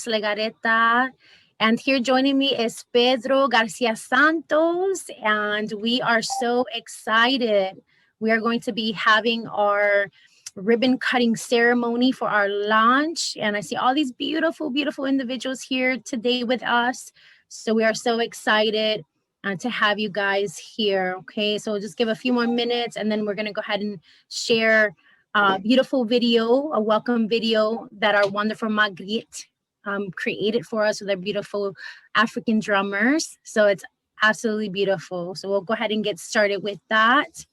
Alex Legareta. And here joining me is Pedro Garcia Santos. And we are so excited. We are going to be having our ribbon cutting ceremony for our launch. And I see all these beautiful, beautiful individuals here today with us. So we are so excited to have you guys here. Okay, so we'll just give a few more minutes and then we're going to go ahead and share a beautiful video, a welcome video that our wonderful Magritte created for us with our beautiful African drummers. So it's absolutely beautiful. So we'll go ahead and get started with that.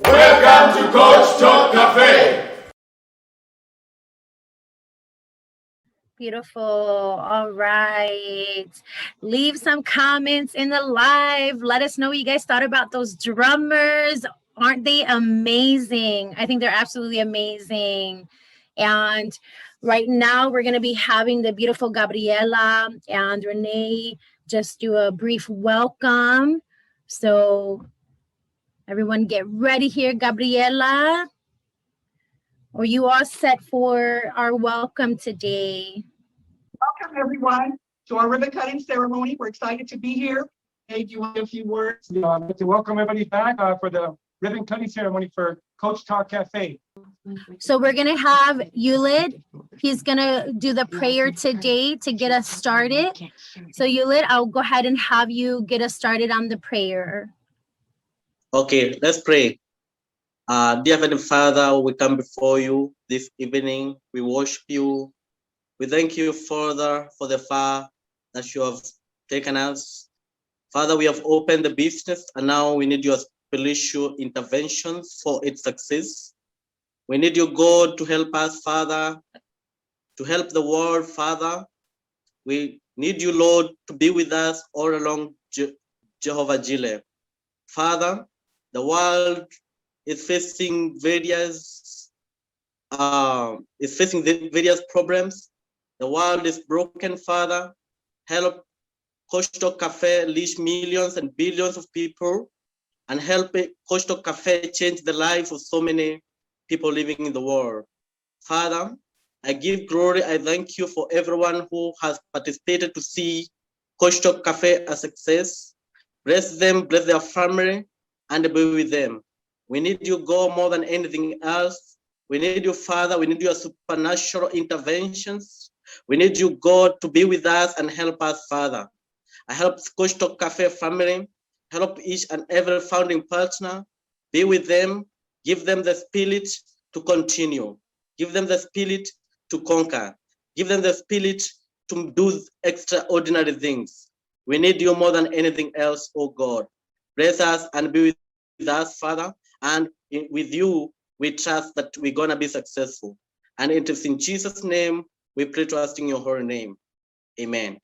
Welcome to Coach Talk Café. Beautiful. All right. Leave some comments in the live. Let us know what you guys thought about those drummers. Aren't they amazing? I think they're absolutely amazing. And right now we're going to be having the beautiful Gabriela and Renee just do a brief welcome. So everyone get ready here, Gabriela. Are you all set for our welcome today? Welcome, everyone, to our ribbon cutting ceremony. We're excited to be here. Dave, you want a few words? I'd like to welcome everybody back for the ribbon cutting ceremony for Coach Talk Cafe. So we're going to have Yulid. He's going to do the prayer today to get us started. So Yulid, I'll go ahead and have you get us started on the prayer. Okay, let's pray. Dear Heavenly Father, we come before you this evening. We worship you. We thank you, Father, for the far that you have taken us. Father, we have opened the business and now we need your spiritual intervention for its success. We need you, God, to help us, Father, to help the world, Father. We need you, Lord, to be with us all along Jehovah Jireh. Father, the world is facing various problems. The world is broken, Father. Help Coach Talk Cafe reach millions and billions of people, and help Coach Talk Cafe change the life of so many people living in the world. Father, I give glory. I thank you for everyone who has participated to see Coach Talk Cafe a success. Bless them, bless their family, and be with them. We need you, God, more than anything else. We need you, Father. We need your supernatural interventions. We need you, God, to be with us and help us, Father. I help Coach Talk Cafe family, help each and every founding partner, be with them, give them the spirit to continue, give them the spirit to conquer, give them the spirit to do extraordinary things. We need you more than anything else, oh God. Bless us and be with us, Father, and with you, we trust that we're gonna be successful. And it is in Jesus' name, we pray, trusting your holy name. Amen.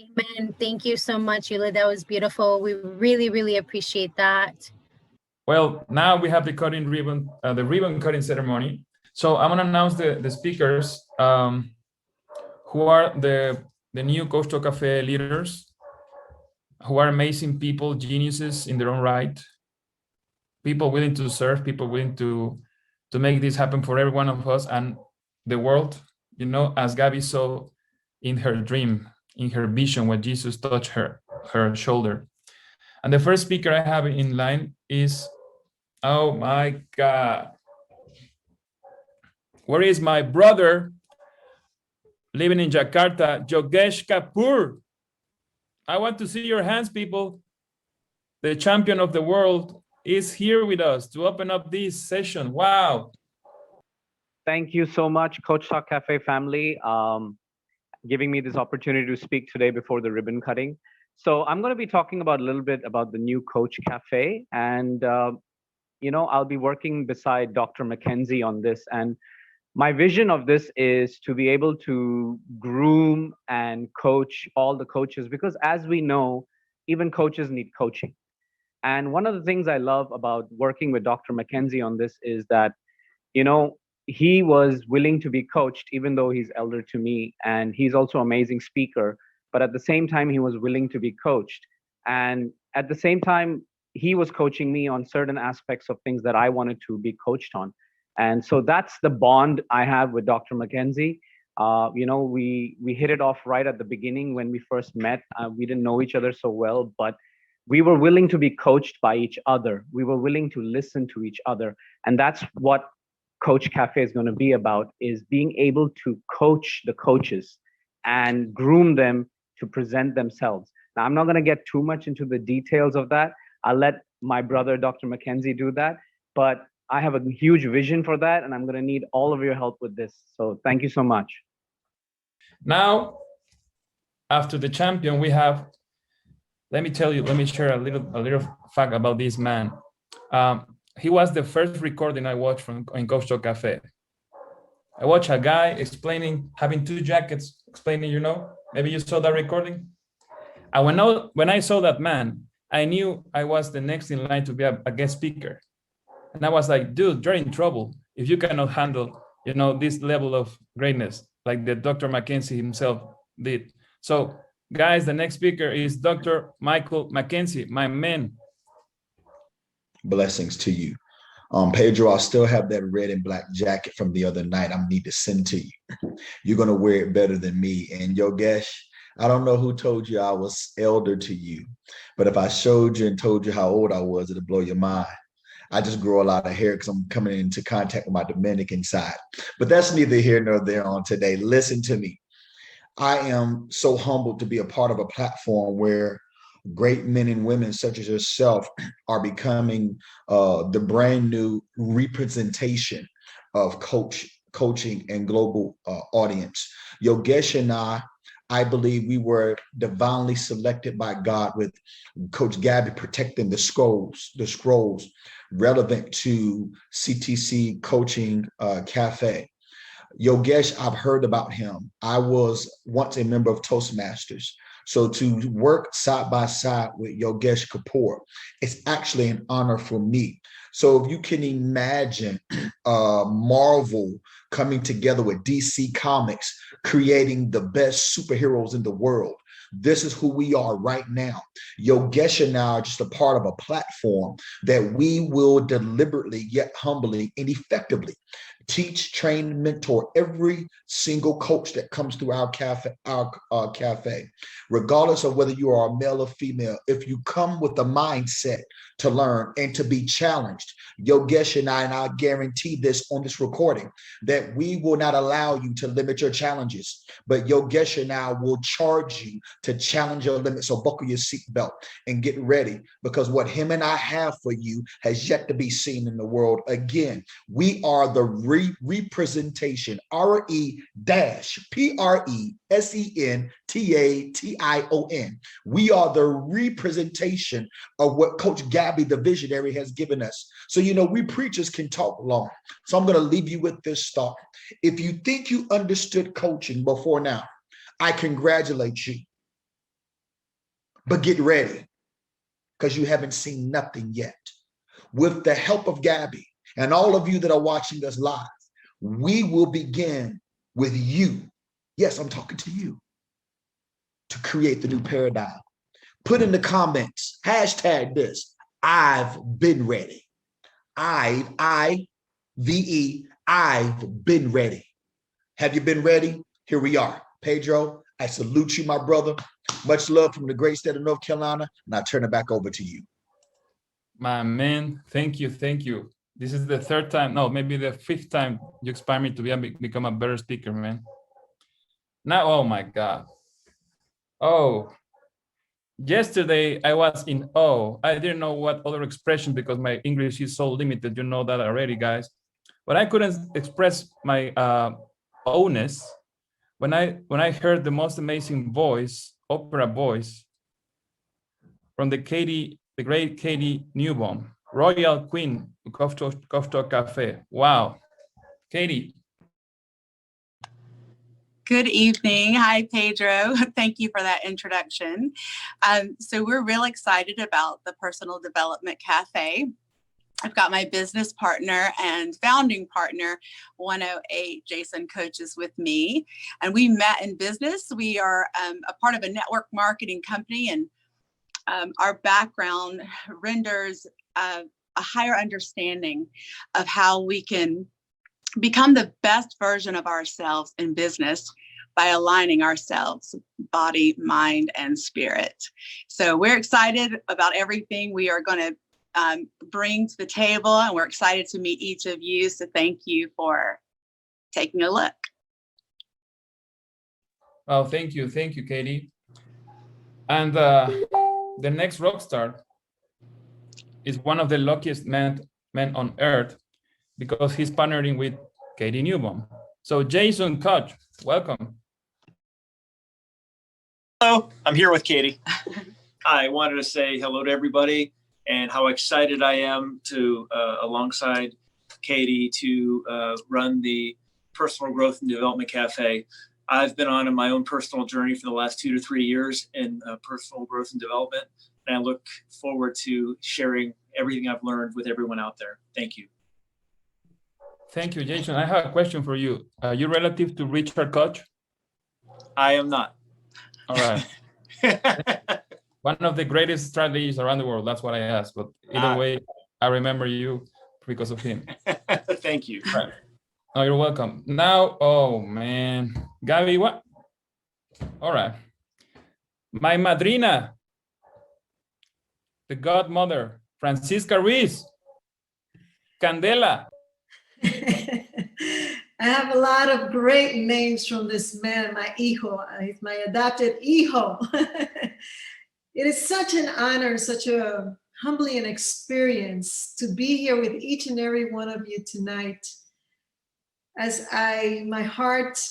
Amen. Thank you so much, Yula. That was beautiful. We really, really appreciate that. Well, now we have the ribbon cutting ceremony. So I'm gonna announce the speakers who are the new Coach Talk Cafe leaders, who are amazing people, geniuses in their own right, people willing to serve, people willing to make this happen for every one of us and the world, you know, as Gabby saw in her dream, in her vision, when Jesus touched her shoulder. And the first speaker I have in line is, oh my God, where is my brother living in Jakarta, Yogesh Kapoor? I want to see your hands, people. The champion of the world is here with us to open up this session. Wow. Thank you so much, Coach Talk Cafe family, giving me this opportunity to speak today before the ribbon cutting. So I'm going to be talking about a little bit about the new Coach Cafe, and you know, I'll be working beside Dr. Mackenzie on this. And my vision of this is to be able to groom and coach all the coaches, because as we know, even coaches need coaching. And one of the things I love about working with Dr. Mackenzie on this is that, you know, he was willing to be coached, even though he's elder to me, and he's also an amazing speaker. But at the same time, he was willing to be coached. And at the same time, he was coaching me on certain aspects of things that I wanted to be coached on. And so that's the bond I have with Dr. Mackenzie. You know, we hit it off right at the beginning when we first met. We didn't know each other so well, but we were willing to be coached by each other. We were willing to listen to each other. And that's what Coach Cafe is going to be about, is being able to coach the coaches and groom them to present themselves. Now, I'm not going to get too much into the details of that. I'll let my brother, Dr. Mackenzie, do that. But I have a huge vision for that, and I'm going to need all of your help with this. So thank you so much. Now, after the champion, we have, let me share a little fact about this man. He was the first recording I watched in Coach Talk Cafe. I watched a guy explaining, having two jackets, explaining, you know, maybe you saw that recording. And when I saw that man, I knew I was the next in line to be a guest speaker. And I was like, dude, you're in trouble if you cannot handle, you know, this level of greatness, like the Dr. Mackenzie himself did. So guys, the next speaker is Dr. Michael Mackenzie, my man. Blessings to you. Pedro, I still have that red and black jacket from the other night. I need to send to you. You're going to wear it better than me. And Yogesh, I don't know who told you I was elder to you, but if I showed you and told you how old I was, it'd blow your mind. I just grow a lot of hair because I'm coming into contact with my Dominican side. But that's neither here nor there on today. Listen to me. I am so humbled to be a part of a platform where great men and women such as yourself are becoming the brand new representation of coaching and global audience. Yogesh and I believe we were divinely selected by God, with Coach Gabby protecting the scrolls relevant to CTC Coaching Cafe. Yogesh, I've heard about him. I was once a member of Toastmasters. So to work side by side with Yogesh Kapoor, it's actually an honor for me. So if you can imagine Marvel coming together with DC Comics, creating the best superheroes in the world, this is who we are right now. Yogesh and I are just a part of a platform that we will deliberately yet humbly and effectively teach, train, mentor every single coach that comes through our cafe, regardless of whether you are a male or female. If you come with the mindset to learn and to be challenged, Yogesh and I guarantee this on this recording, that we will not allow you to limit your challenges, but Yogesh and I will charge you to challenge your limits. So buckle your seatbelt and get ready, because what him and I have for you has yet to be seen in the world. Again, we are the representation, REPRESENTATION. We are the representation of what Coach Gabby, the visionary, has given us. So, you know, we preachers can talk long. So I'm going to leave you with this thought. If you think you understood coaching before now, I congratulate you. But get ready, because you haven't seen nothing yet. with the help of Gabby and all of you that are watching us live, we will begin with you. Yes, I'm talking to you, to create the new paradigm. Put in the comments, hashtag this, I've been ready. I've been ready. Have you been ready? Here we are. Pedro, I salute you, my brother. Much love from the great state of North Carolina, and I turn it back over to you. My man, thank you, thank you. This is the third time, no, maybe the fifth time you inspire me to become a better speaker, man. Now, oh my God. Oh, yesterday I was in awe. I didn't know what other expression because my English is so limited. You know that already, guys. But I couldn't express my awness when I heard the most amazing voice, opera voice, from the great Katie Newborn, Royal Queen of Café Café. Wow, Katie. Good evening. Hi, Pedro. Thank you for that introduction. So we're real excited about the Personal Development Cafe. I've got my business partner and founding partner, 108 Jason Coaches, with me. And we met in business. We are a part of a network marketing company, and our background renders a higher understanding of how we can become the best version of ourselves in business by aligning ourselves, body, mind, and spirit. So we're excited about everything we are going to bring to the table, and we're excited to meet each of you. So thank you for taking a look. Oh, thank you, Katie. And the next rock star is one of the luckiest men on earth, because he's partnering with Katie Newborn. So Jason Koch, welcome. Hello, I'm here with Katie. I wanted to say hello to everybody and how excited I am to, alongside Katie, to run the Personal Growth and Development Cafe. I've been on my own personal journey for the last 2 to 3 years in personal growth and development, and I look forward to sharing everything I've learned with everyone out there. Thank you. Thank you, Jason. I have a question for you. Are you relative to Richard Koch? I am not. All right. One of the greatest strategies around the world. That's what I asked. But either way, I remember you because of him. Thank you. Right. Oh, you're welcome. Now, oh man, Gaby, what? All right. My madrina, the godmother, Francisca Ruiz, Candela. I have a lot of great names from this man, my hijo, he's my adopted hijo. It is such an honor, such a humbling experience to be here with each and every one of you tonight. As my heart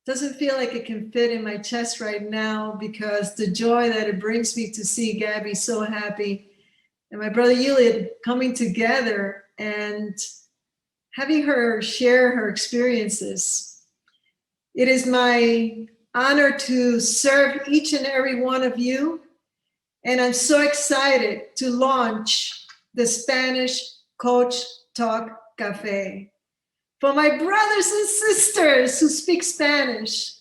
doesn't feel like it can fit in my chest right now, because the joy that it brings me to see Gabby so happy and my brother Yulia coming together and having her share her experiences. It is my honor to serve each and every one of you. And I'm so excited to launch the Spanish Coach Talk Cafe. For my brothers and sisters who speak Spanish,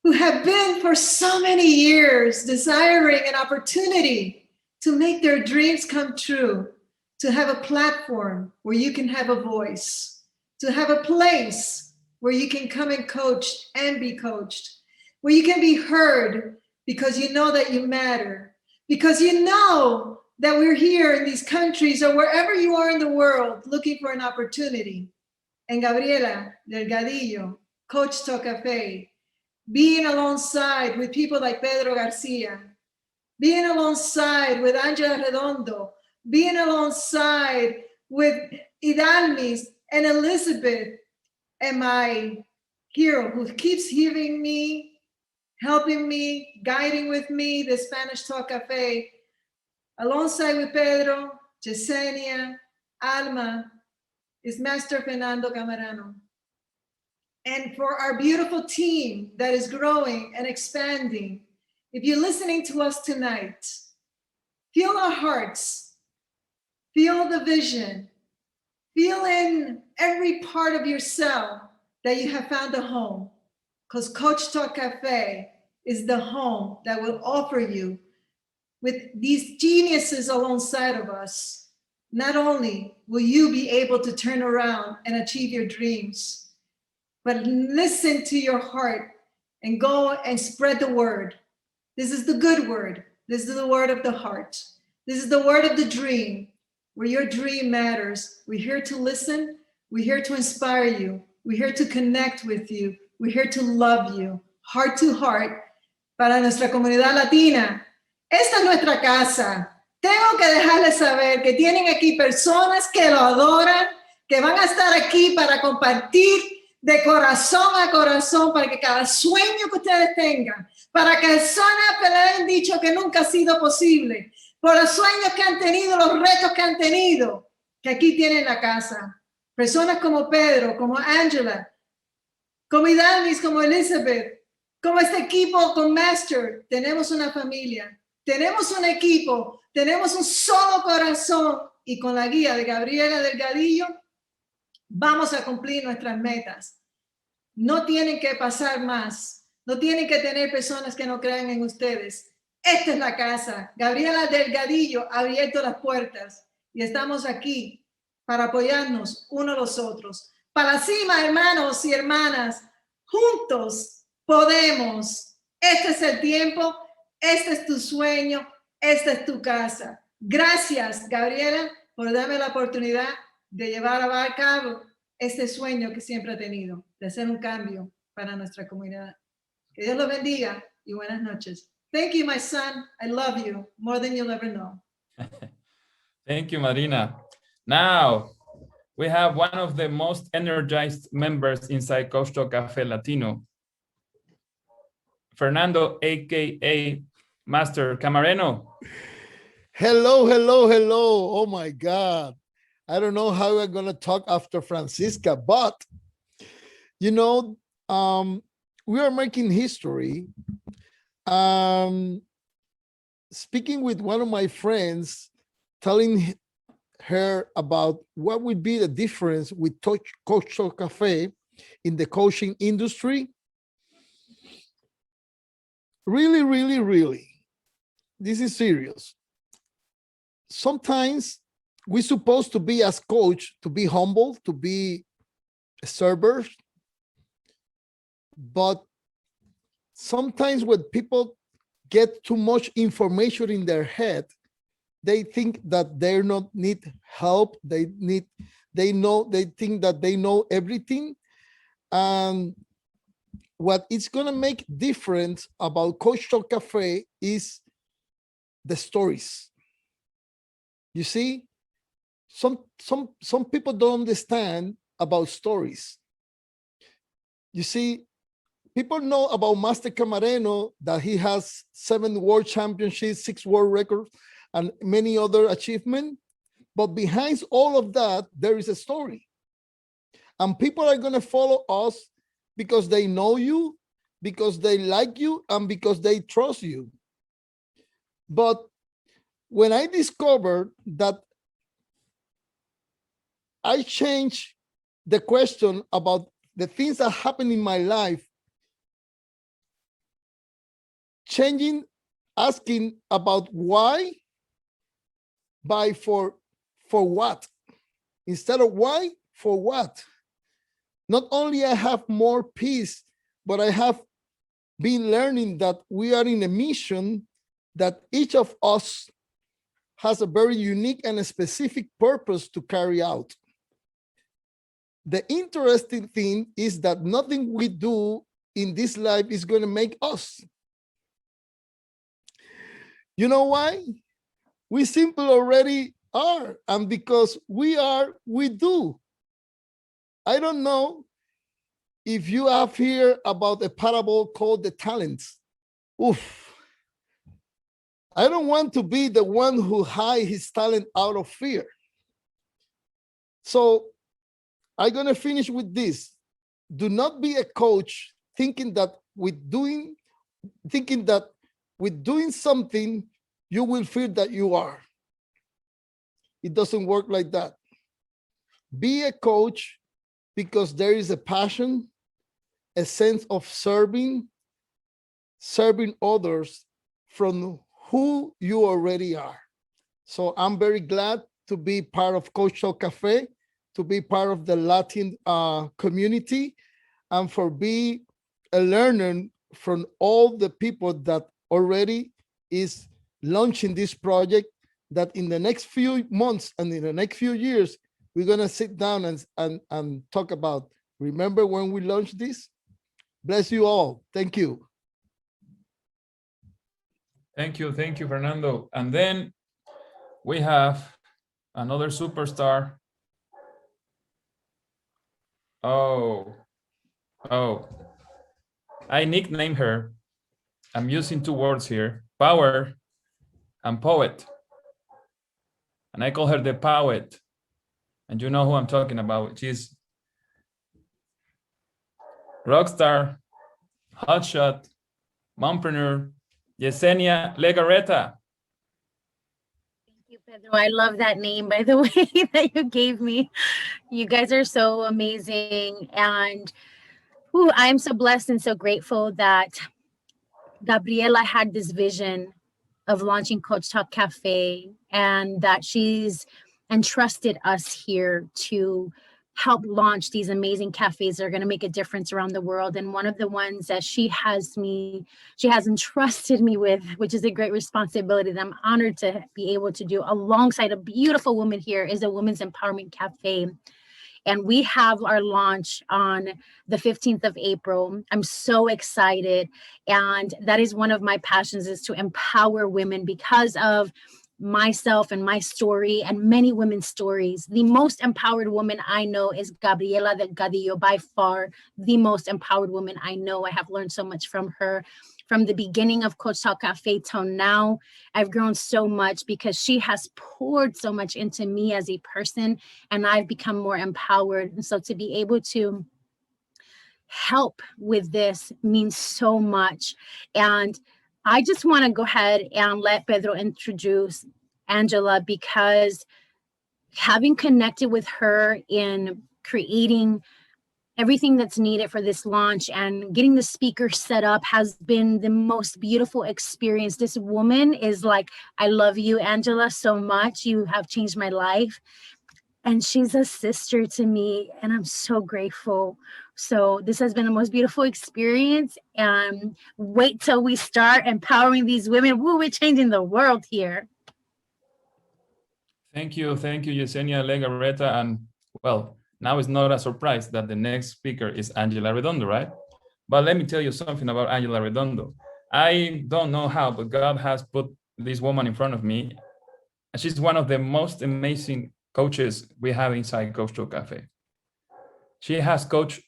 who have been for so many years desiring an opportunity to make their dreams come true, to have a platform where you can have a voice, to have a place where you can come and coach and be coached, where you can be heard because you know that you matter, because you know that we're here in these countries or wherever you are in the world looking for an opportunity. And Gabriela Delgadillo, Coach Talk Cafe, being alongside with people like Pedro Garcia, being alongside with Angela Redondo, being alongside with Idalmis and Elizabeth, and my hero who keeps hearing me, helping me, guiding with me, the Spanish Talk Cafe, alongside with Pedro, Yesenia, Alma, is Master Fernando Camarano. And for our beautiful team that is growing and expanding, if you're listening to us tonight, feel our hearts, Feel the vision. Feel in every part of your cell that you have found a home. Because Coach Talk Cafe is the home that will offer you, with these geniuses alongside of us, not only will you be able to turn around and achieve your dreams, but listen to your heart and go and spread the word. This is the good word. This is the word of the heart. This is the word of the dream, where your dream matters. We're here to listen. We're here to inspire you. We're here to connect with you. We're here to love you, heart to heart, para nuestra comunidad latina. Esta es nuestra casa. Tengo que dejarles saber que tienen aquí personas que lo adoran, que van a estar aquí para compartir de corazón a corazón, para que cada sueño que ustedes tengan, para que personas que le hayan dicho que nunca ha sido posible, por los sueños que han tenido, los retos que han tenido, que aquí tienen la casa. Personas como Pedro, como Angela, como Idalis, como Elizabeth, como este equipo con Master. Tenemos una familia, tenemos un equipo, tenemos un solo corazón, y con la guía de Gabriela Delgadillo vamos a cumplir nuestras metas. No tienen que pasar más, no tienen que tener personas que no crean en ustedes. Esta es la casa. Gabriela Delgadillo ha abierto las puertas y estamos aquí para apoyarnos unos a los otros. Para la cima, hermanos y hermanas, juntos podemos. Este es el tiempo, este es tu sueño, esta es tu casa. Gracias, Gabriela, por darme la oportunidad de llevar a cabo este sueño que siempre he tenido, de hacer un cambio para nuestra comunidad. Que Dios los bendiga y buenas noches. Thank you, my son. I love you more than you'll ever know. Thank you, Marina. Now, we have one of the most energized members inside Coach Talk Cafe Latino, Fernando, aka Master Camareno. Hello, hello, hello. Oh my God. I don't know how we're going to talk after Francisca, but you know, we are making history. Speaking with one of my friends, telling her about what would be the difference with Coach Talk Cafe in the coaching industry. Really, really, really, this is serious. Sometimes we're supposed to be, as coach, to be humble, to be a server. But sometimes when people get too much information in their head, they think that they not need help. They think that they know everything. And what it's gonna make difference about Coach Talk Cafe is the stories. You see, some people don't understand about stories. You see, people know about Master Camareno, that he has 7 world championships, 6 world records, and many other achievements. But behind all of that, there is a story. And people are going to follow us because they know you, because they like you, and because they trust you. But when I discovered that, I changed the question about the things that happen in my life, changing, asking about why by for what. Instead of why, for what. Not only I have more peace, but I have been learning that we are in a mission that each of us has a very unique and a specific purpose to carry out. The interesting thing is that nothing we do in this life is going to make us. You know why? We simply already are. And because we are, we do. I don't know if you have heard about a parable called the talents. Oof. I don't want to be the one who hides his talent out of fear. So I'm going to finish with this. Do not be a coach thinking that with doing something, you will feel that you are. It doesn't work like that. Be a coach because there is a passion, a sense of serving others from who you already are. So I'm very glad to be part of Coach Talk Cafe, to be part of the Latin community, and for be a learner from all the people that already is launching this project, that in the next few months and in the next few years, we're gonna sit down and talk about, remember when we launched this? Bless you all. Thank you. Thank you, Fernando. And then we have another superstar. Oh, I nicknamed her. I'm using two words here, power and poet. And I call her the poet. And you know who I'm talking about. She's rockstar, hotshot, mompreneur, Yesenia Legarreta. Thank you, Pedro. I love that name, by the way, that you gave me. You guys are so amazing. And I am so blessed and so grateful that Gabriela had this vision of launching Coach Talk Cafe, and that she's entrusted us here to help launch these amazing cafes that are going to make a difference around the world. And one of the ones that she has entrusted me with, which is a great responsibility that I'm honored to be able to do alongside a beautiful woman here, is a Women's Empowerment Cafe. And we have our launch on the 15th of April. I'm so excited. And that is one of my passions, is to empower women because of myself and my story and many women's stories. The most empowered woman I know is Gabriela Delgadillo, by far the most empowered woman I know. I have learned so much from her. From the beginning of Coach Talk Cafe till now, I've grown so much because she has poured so much into me as a person, and I've become more empowered. And so to be able to help with this means so much. And I just want to go ahead and let Pedro introduce Angela, because having connected with her in creating everything that's needed for this launch and getting the speaker set up has been the most beautiful experience. This woman is like, I love you, Angela, so much. You have changed my life. And she's a sister to me, and I'm so grateful. So this has been the most beautiful experience, and wait till we start empowering these women. Woo, we're changing the world here. Thank you, Yesenia Legarreta. And well, now it's not a surprise that the next speaker is Angela Redondo, right? But let me tell you something about Angela Redondo. I don't know how, but God has put this woman in front of me. And she's one of the most amazing coaches we have inside Coach Talk Cafe. She has coached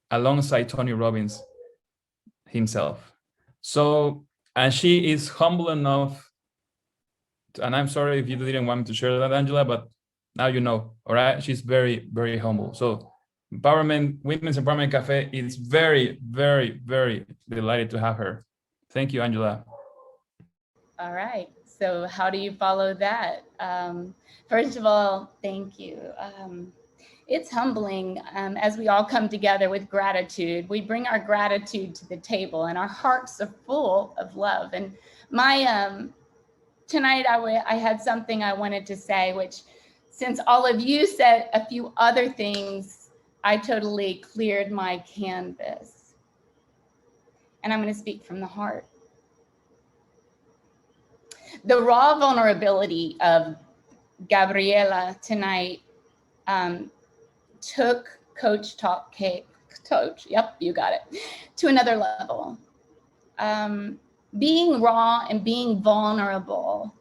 alongside Tony Robbins himself. So, and she is humble enough, and I'm sorry if you didn't want me to share that, Angela, but now you know, all right? She's very, very humble. So Women's Empowerment Cafe is very, very, very delighted to have her. Thank you, Angela. All right, so how do you follow that? First of all, thank you. It's humbling as we all come together with gratitude. We bring our gratitude to the table, and our hearts are full of love. And tonight I had something I wanted to say, which, since all of you said a few other things, I totally cleared my canvas. And I'm going to speak from the heart. The raw vulnerability of Gabriela tonight took Coach Talk Coach, yep, you got it, to another level. Being raw and being vulnerable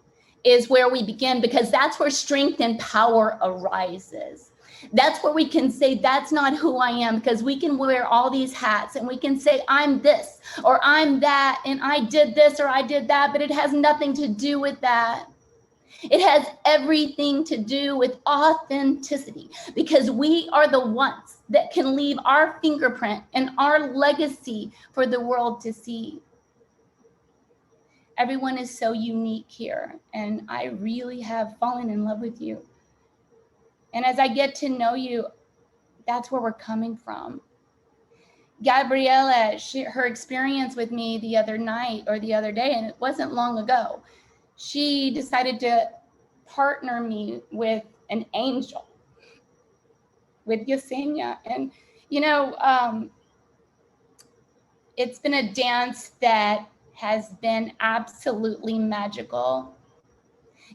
is where we begin, because that's where strength and power arises. That's where we can say, that's not who I am, because we can wear all these hats and we can say, I'm this or I'm that, and I did this or I did that, but it has nothing to do with that. It has everything to do with authenticity, because we are the ones that can leave our fingerprint and our legacy for the world to see. Everyone is so unique here, and I really have fallen in love with you. And as I get to know you, that's where we're coming from. Gabriella, her experience with me the other night or the other day, and it wasn't long ago, she decided to partner me with an angel, with Yesenia. And, you know, it's been a dance that has been absolutely magical.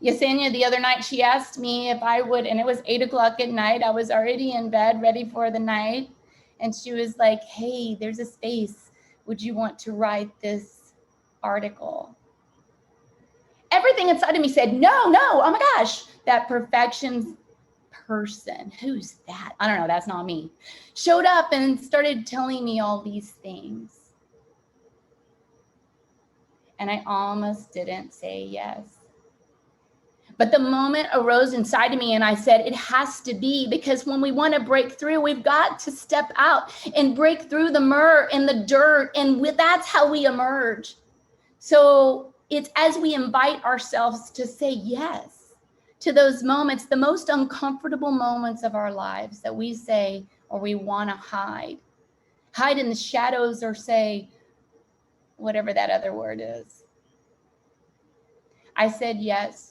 Yesenia, the other night, she asked me if I would, and it was 8 o'clock at night. I was already in bed, ready for the night. And she was like, hey, there's a space. Would you want to write this article? Everything inside of me said, no, no, oh my gosh, that perfection person, who's that? I don't know, that's not me. Showed up and started telling me all these things. And I almost didn't say yes. But the moment arose inside of me and I said, it has to be, because when we want to break through, we've got to step out and break through the myrrh and the dirt. And that's how we emerge. So it's as we invite ourselves to say yes to those moments, the most uncomfortable moments of our lives that we say, or we want to hide in the shadows, or say whatever that other word is. I said yes.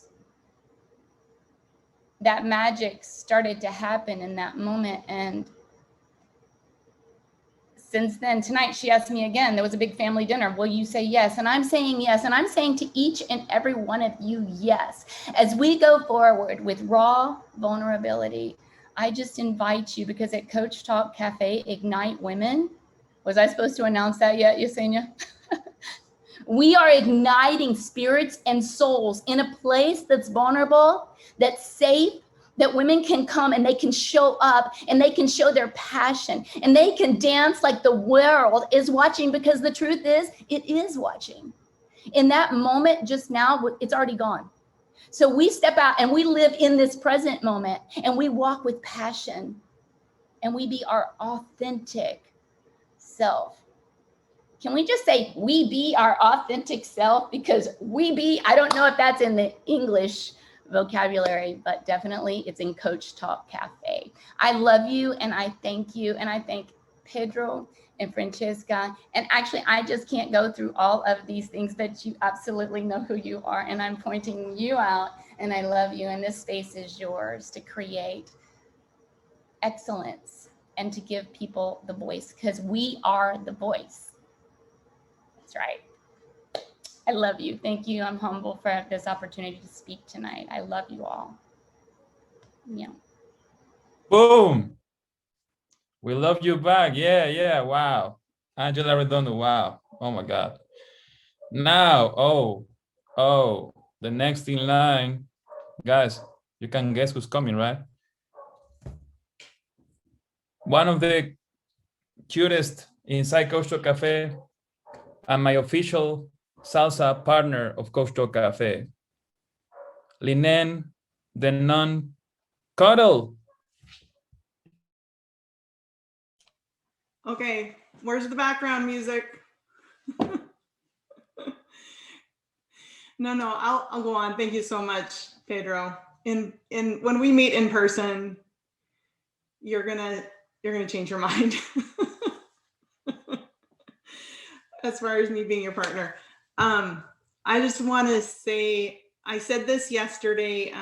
That magic started to happen in that moment. And since then, tonight she asked me again, there was a big family dinner, will you say yes? And I'm saying yes. And I'm saying to each and every one of you, yes. As we go forward with raw vulnerability, I just invite you, because at Coach Talk Cafe Ignite Women, was I supposed to announce that yet, Yesenia? We are igniting spirits and souls in a place that's vulnerable, that's safe, that women can come and they can show up and they can show their passion and they can dance like the world is watching, because the truth is, it is watching. In that moment just now, it's already gone. So we step out and we live in this present moment and we walk with passion and we be our authentic self. Can we just say we be our authentic self? Because we be, I don't know if that's in the English vocabulary, but definitely it's in Coach Talk Cafe. I love you and I thank you. And I thank Pedro and Francesca. And actually, I just can't go through all of these things, but you absolutely know who you are. And I'm pointing you out and I love you. And this space is yours to create excellence and to give people the voice, because we are the voice. That's right. I love you. Thank you. I'm humble for this opportunity to speak tonight. I love you all. Yeah. Boom. We love you back. Yeah, yeah. Wow. Angela Redondo. Wow. Oh my God. Now, the next in line, guys, you can guess who's coming, right? One of the cutest inside Coach Talk Cafe and my official salsa partner of Coach Talk Cafe, Linen, the non-cuddle. Okay, where's the background music? No, I'll go on. Thank you so much, Pedro. In when we meet in person, you're gonna change your mind. As far as me being your partner. I just want to say, I said this yesterday,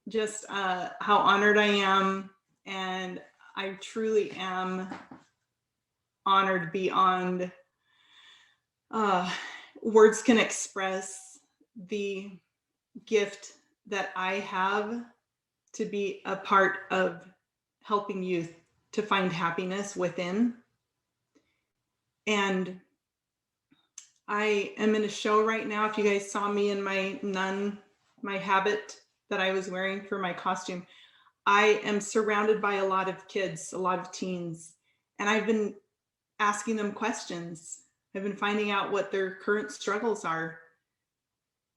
just how honored I am, and I truly am honored beyond words can express the gift that I have to be a part of helping youth to find happiness within. And I am in a show right now. If you guys saw me in my habit that I was wearing for my costume, I am surrounded by a lot of kids, a lot of teens, and I've been asking them questions. I've been finding out what their current struggles are.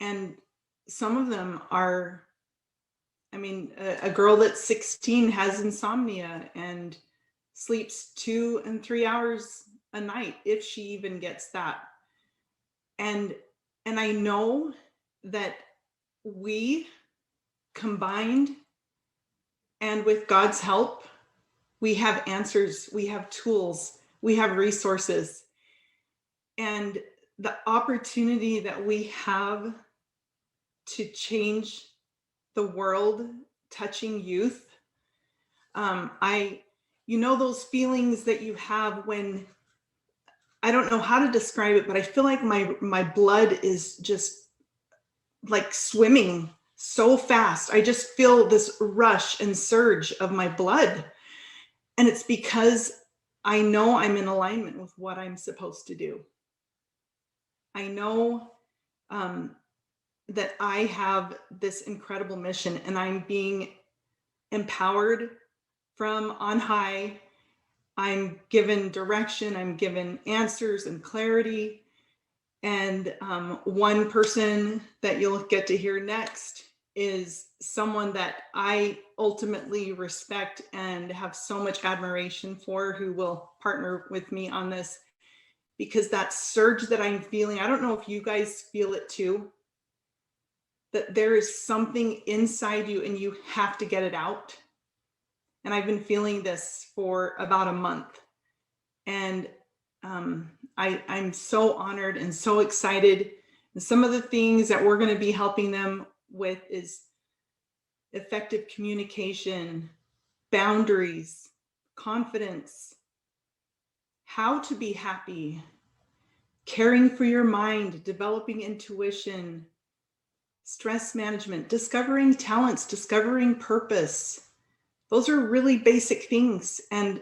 And some of them are, I mean, a girl that's 16 has insomnia and sleeps 2 and 3 hours a night, if she even gets that. And I know that we combined and with God's help, we have answers, we have tools, we have resources. And the opportunity that we have to change the world, touching youth. You know, those feelings that you have when, I don't know how to describe it, but I feel like my blood is just like swimming so fast. I just feel this rush and surge of my blood. And it's because I know I'm in alignment with what I'm supposed to do. I know that I have this incredible mission and I'm being empowered from on high. I'm given direction, I'm given answers and clarity. And one person that you'll get to hear next is someone that I ultimately respect and have so much admiration for, who will partner with me on this, because that surge that I'm feeling, I don't know if you guys feel it too, that there is something inside you and you have to get it out. And I've been feeling this for about a month. And I'm so honored and so excited. And some of the things that we're going to be helping them with is effective communication, boundaries, confidence, how to be happy, caring for your mind, developing intuition, stress management, discovering talents, discovering purpose. Those are really basic things. And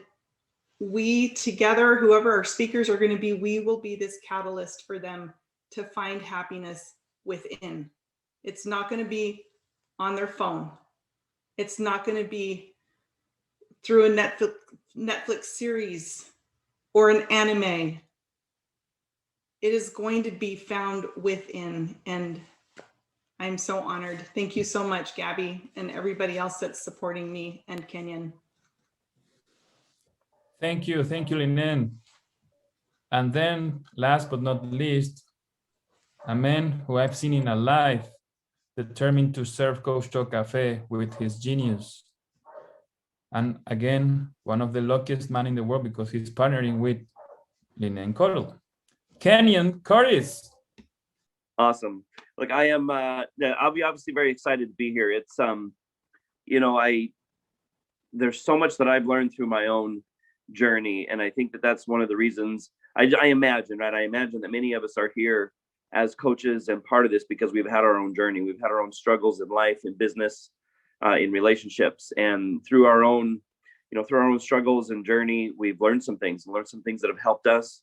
we together, whoever our speakers are going to be, we will be this catalyst for them to find happiness within. It's not going to be on their phone. It's not going to be through a Netflix series or an anime. It is going to be found within. And I'm so honored. Thank you so much, Gabby, and everybody else that's supporting me, and Kenyon. Thank you, Linen. And then, last but not least, a man who I've seen in a life, determined to serve Coach Talk Cafe with his genius. And again, one of the luckiest men in the world because he's partnering with Linen Cottle. Kenyon Curtis. Awesome. Look, I am, I'll be obviously very excited to be here. It's, you know, there's so much that I've learned through my own journey. And I think that that's one of the reasons I imagine, right? I imagine that many of us are here as coaches and part of this because we've had our own journey. We've had our own struggles in life, in business, in relationships, and through our own, you know, through our own struggles and journey, we've learned some things that have helped us.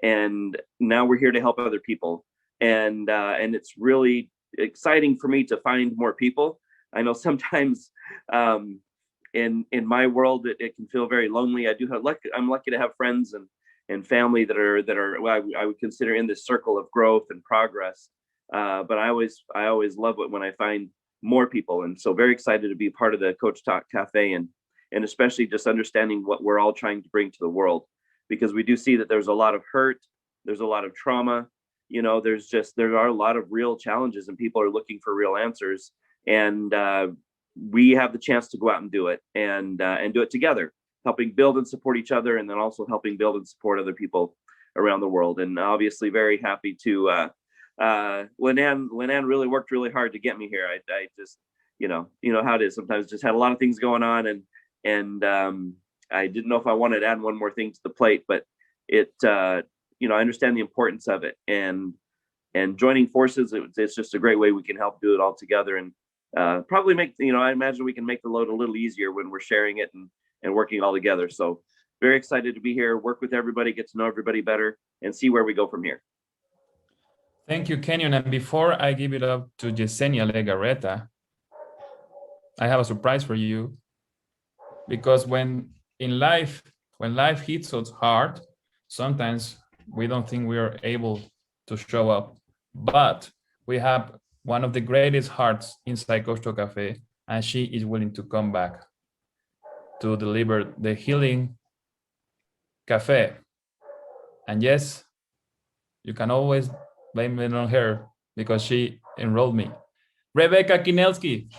And now we're here to help other people. And it's really exciting for me to find more people. I know sometimes in my world, it can feel very lonely. I'm lucky to have friends and family that are well, I would consider in this circle of growth and progress. But I always love it when I find more people. And so very excited to be part of the Coach Talk Cafe and especially just understanding what we're all trying to bring to the world, because we do see that there's a lot of hurt, there's a lot of trauma, you know, there are a lot of real challenges and people are looking for real answers. And we have the chance to go out and do it and do it together, helping build and support each other, and then also helping build and support other people around the world. And obviously very happy to, Linan really worked really hard to get me here. I just, you know how it is. Sometimes just had a lot of things going on and I didn't know if I wanted to add one more thing to the plate, but it, you know, I understand the importance of it and joining forces. It's just a great way we can help do it all together and probably make, you know, I imagine we can make the load a little easier when we're sharing it and working all together. So very excited to be here, work with everybody, get to know everybody better, and see where we go from here. Thank you, Kenyon. And before I give it up to Yesenia Legarreta, I have a surprise for you. Because when life hits us hard, sometimes we don't think we are able to show up. But we have one of the greatest hearts inside Coach Talk Cafe, and she is willing to come back to deliver the healing cafe. And yes, you can always blame it on her because she enrolled me. Rebecca Kinelski.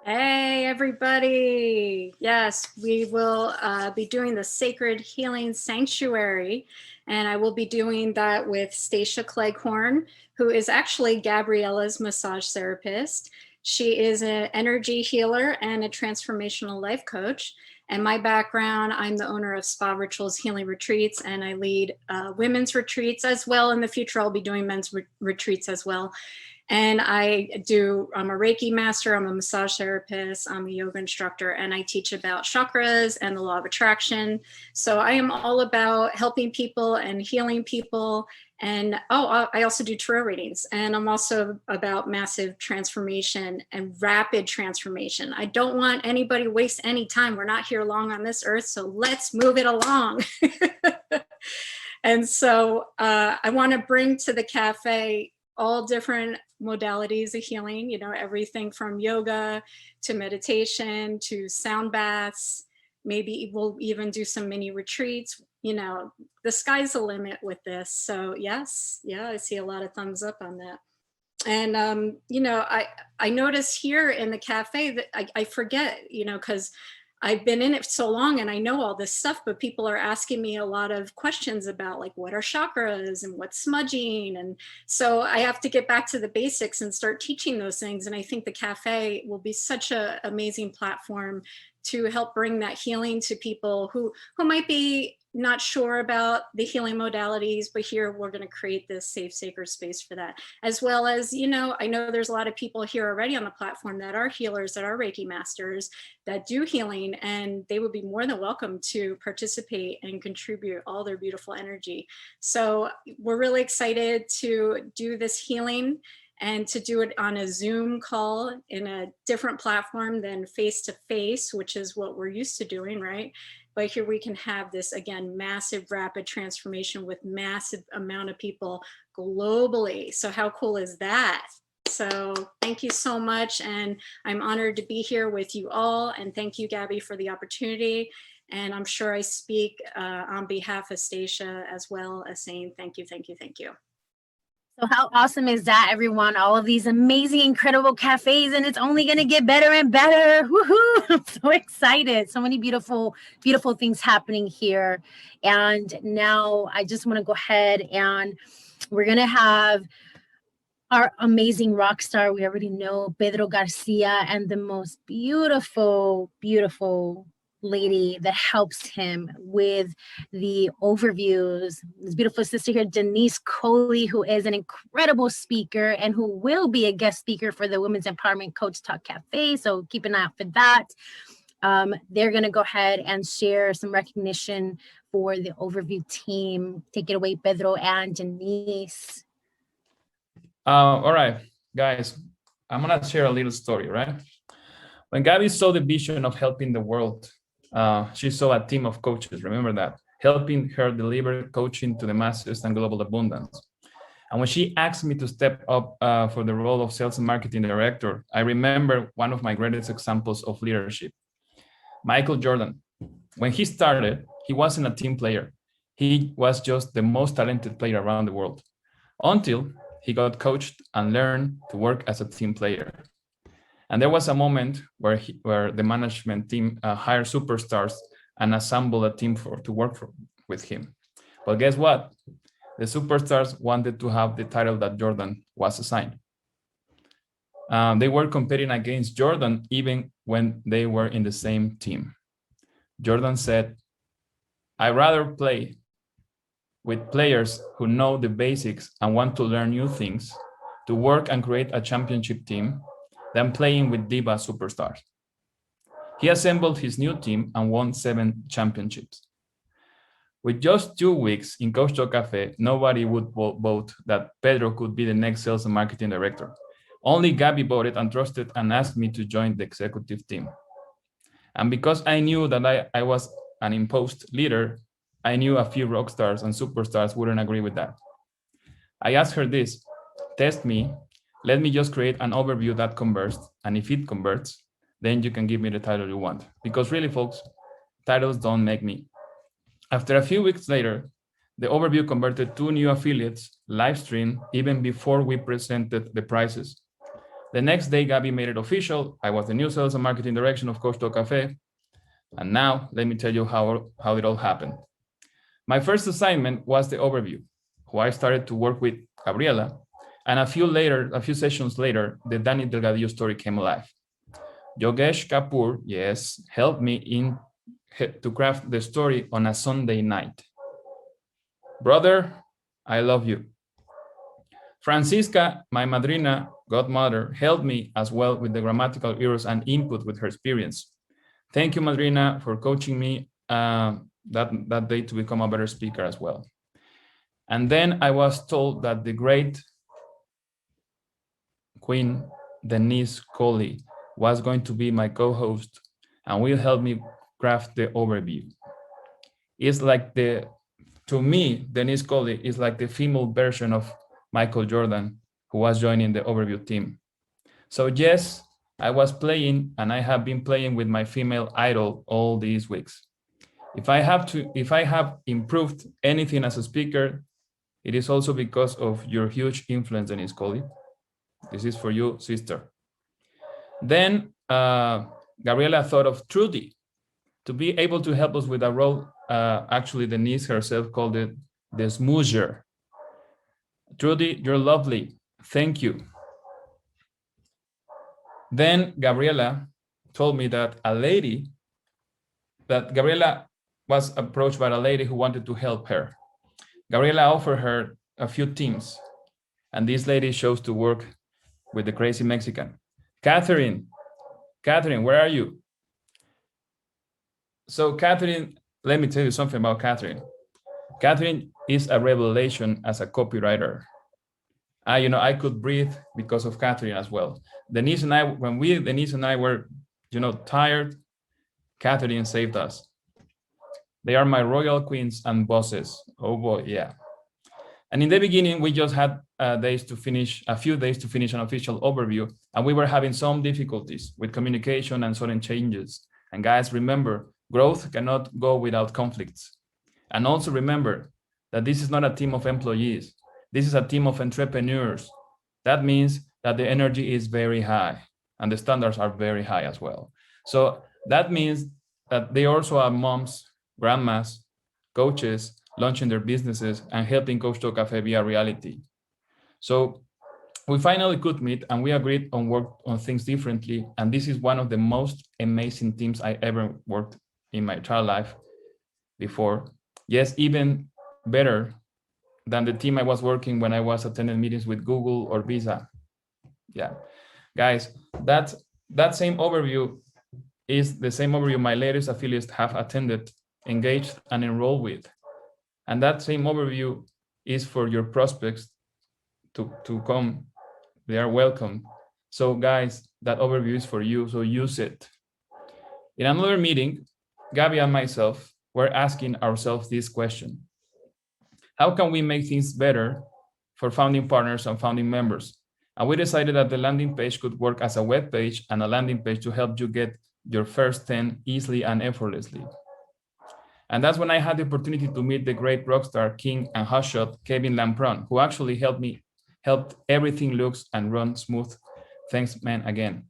Hey, everybody. Yes, we will be doing the Sacred Healing Sanctuary, and I will be doing that with Stacia Cleghorn, who is actually Gabriella's massage therapist. She is an energy healer and a transformational life coach. And my background, I'm the owner of Spa Rituals Healing Retreats, and I lead women's retreats as well. In the future, I'll be doing men's retreats as well. And I'm a Reiki master, I'm a massage therapist, I'm a yoga instructor, and I teach about chakras and the law of attraction. So I am all about helping people and healing people. And I also do tarot readings, and I'm also about massive transformation and rapid transformation. I don't want anybody to waste any time. We're not here long on this earth, so let's move it along. And so I want to bring to the cafe all different modalities of healing, you know, everything from yoga to meditation to sound baths. Maybe we'll even do some mini retreats. You know, the sky's the limit with this. So yes, yeah, I see a lot of thumbs up on that. And, you know, I notice here in the cafe that I forget, you know, because I've been in it so long and I know all this stuff, but people are asking me a lot of questions about like, what are chakras and what's smudging? And so I have to get back to the basics and start teaching those things. And I think the cafe will be such an amazing platform to help bring that healing to people who might be not sure about the healing modalities, but here we're going to create this safe, sacred space for that. As well as, you know, I know there's a lot of people here already on the platform that are healers, that are Reiki masters, that do healing, and they would be more than welcome to participate and contribute all their beautiful energy. So we're really excited to do this healing and to do it on a Zoom call in a different platform than face-to-face, which is what we're used to doing, right? But here we can have this, again, massive rapid transformation with massive amount of people globally. So how cool is that? So thank you so much. And I'm honored to be here with you all. And thank you, Gabby, for the opportunity. And I'm sure I speak on behalf of Stacia as well as saying thank you, thank you, thank you. So how awesome is that, everyone? All of these amazing, incredible cafes, and it's only going to get better and better. Woohoo! I'm so excited. So many beautiful, beautiful things happening here. And now I just want to go ahead and we're going to have our amazing rock star. We already know Pedro Garcia, and the most beautiful, beautiful lady that helps him with the overviews. This beautiful sister here, Denise Coley, who is an incredible speaker and who will be a guest speaker for the Women's Empowerment Coach Talk Cafe. So keep an eye out for that. They're going to go ahead and share some recognition for the overview team. Take it away, Pedro and Denise. All right, guys, I'm going to share a little story, right? When Gabby saw the vision of helping the world, she saw a team of coaches, remember that, helping her deliver coaching to the masses and global abundance. And when she asked me to step up for the role of sales and marketing director, I remember one of my greatest examples of leadership. Michael Jordan. When he started, he wasn't a team player. He was just the most talented player around the world, until he got coached and learned to work as a team player. And there was a moment where the management team hired superstars and assembled a team to work with him. But guess what? The superstars wanted to have the title that Jordan was assigned. They were competing against Jordan even when they were in the same team. Jordan said, "I'd rather play with players who know the basics and want to learn new things, to work and create a championship team, than playing with diva superstars." He assembled his new team and won 7 championships. With just 2 weeks in Coach Talk Cafe, nobody would vote that Pedro could be the next sales and marketing director. Only Gabby voted and trusted and asked me to join the executive team. And because I knew that I was an imposed leader, I knew a few rock stars and superstars wouldn't agree with that. I asked her this: test me, let me just create an overview that converts, and if it converts, then you can give me the title you want. Because really, folks, titles don't make me. After a few weeks later, The overview converted 2 new affiliates live stream even before we presented the prices. The next day, Gabby made it official. I was the new sales and marketing director of Coach Talk Café. And now let me tell you how it all happened. My first assignment was the overview, who I started to work with Gabriela. And a few sessions later, the Danny Delgadillo story came alive. Yogesh Kapoor, yes, helped me to craft the story on a Sunday night. Brother, I love you. Francisca, my madrina, godmother, helped me as well with the grammatical errors and input with her experience. Thank you, madrina, for coaching me that day to become a better speaker as well. And then I was told that the great Queen Denise Colley was going to be my co-host and will help me craft the overview. It's like to me, Denise Colley is like the female version of Michael Jordan, who was joining the overview team. So yes, I was playing and I have been playing with my female idol all these weeks. If I have improved anything as a speaker, it is also because of your huge influence, Denise Colley. This is for you, sister. Then Gabriela thought of Trudy to be able to help us with a role. Actually, Denise herself called it the smoozer. Trudy, you're lovely. Thank you. Then Gabriela told me that Gabriela was approached by a lady who wanted to help her. Gabriela offered her a few teams, and this lady chose to work with the crazy Mexican. Catherine, where are you? So Catherine, let me tell you something about Catherine. Catherine is a revelation as a copywriter. I could breathe because of Catherine as well. Denise and I, when Denise and I were, tired, Catherine saved us. They are my royal queens and bosses. Oh boy, yeah. And in the beginning, we just had a few days to finish an official overview, and we were having some difficulties with communication and sudden changes. And guys, remember, growth cannot go without conflicts. And also remember that this is not a team of employees. This is a team of entrepreneurs. That means that the energy is very high and the standards are very high as well. So that means that they also are moms, grandmas, coaches, launching their businesses and helping Coach Talk Cafe be a reality. So we finally could meet and we agreed on work on things differently. And this is one of the most amazing teams I ever worked in my entire life before. Yes, even better than the team I was working when I was attending meetings with Google or Visa. Yeah, guys, that same overview is the same overview my latest affiliates have attended, engaged, and enrolled with. And that same overview is for your prospects to come. They are welcome. So guys, that overview is for you, so use it. In another meeting, Gabby and myself were asking ourselves this question. How can we make things better for founding partners and founding members? And we decided that the landing page could work as a web page and a landing page to help you get your first 10 easily and effortlessly. And that's when I had the opportunity to meet the great rockstar, king and hotshot, Kevin Lampron, who actually helped everything looks and run smooth. Thanks, man, again.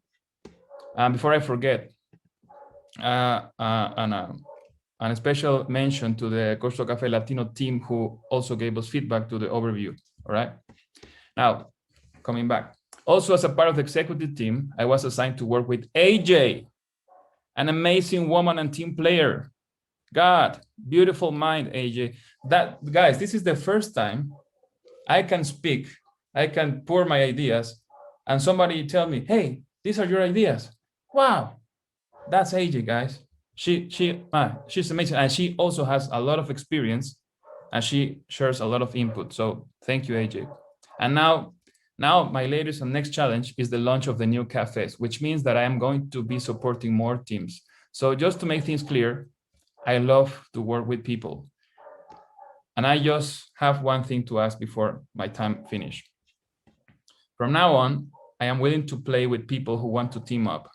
Before I forget, and a special mention to the Coach Talk Cafe Latino team who also gave us feedback to the overview, all right? Now, coming back. Also, as a part of the executive team, I was assigned to work with AJ, an amazing woman and team player. God, beautiful mind, AJ. Guys, this is the first time I can speak, I can pour my ideas, and somebody tell me, hey, these are your ideas. Wow, that's AJ, guys. She's amazing, and she also has a lot of experience, and she shares a lot of input. So thank you, AJ. And now my latest and next challenge is the launch of the new cafes, which means that I am going to be supporting more teams. So just to make things clear, I love to work with people. And I just have one thing to ask before my time finish. From now on, I am willing to play with people who want to team up.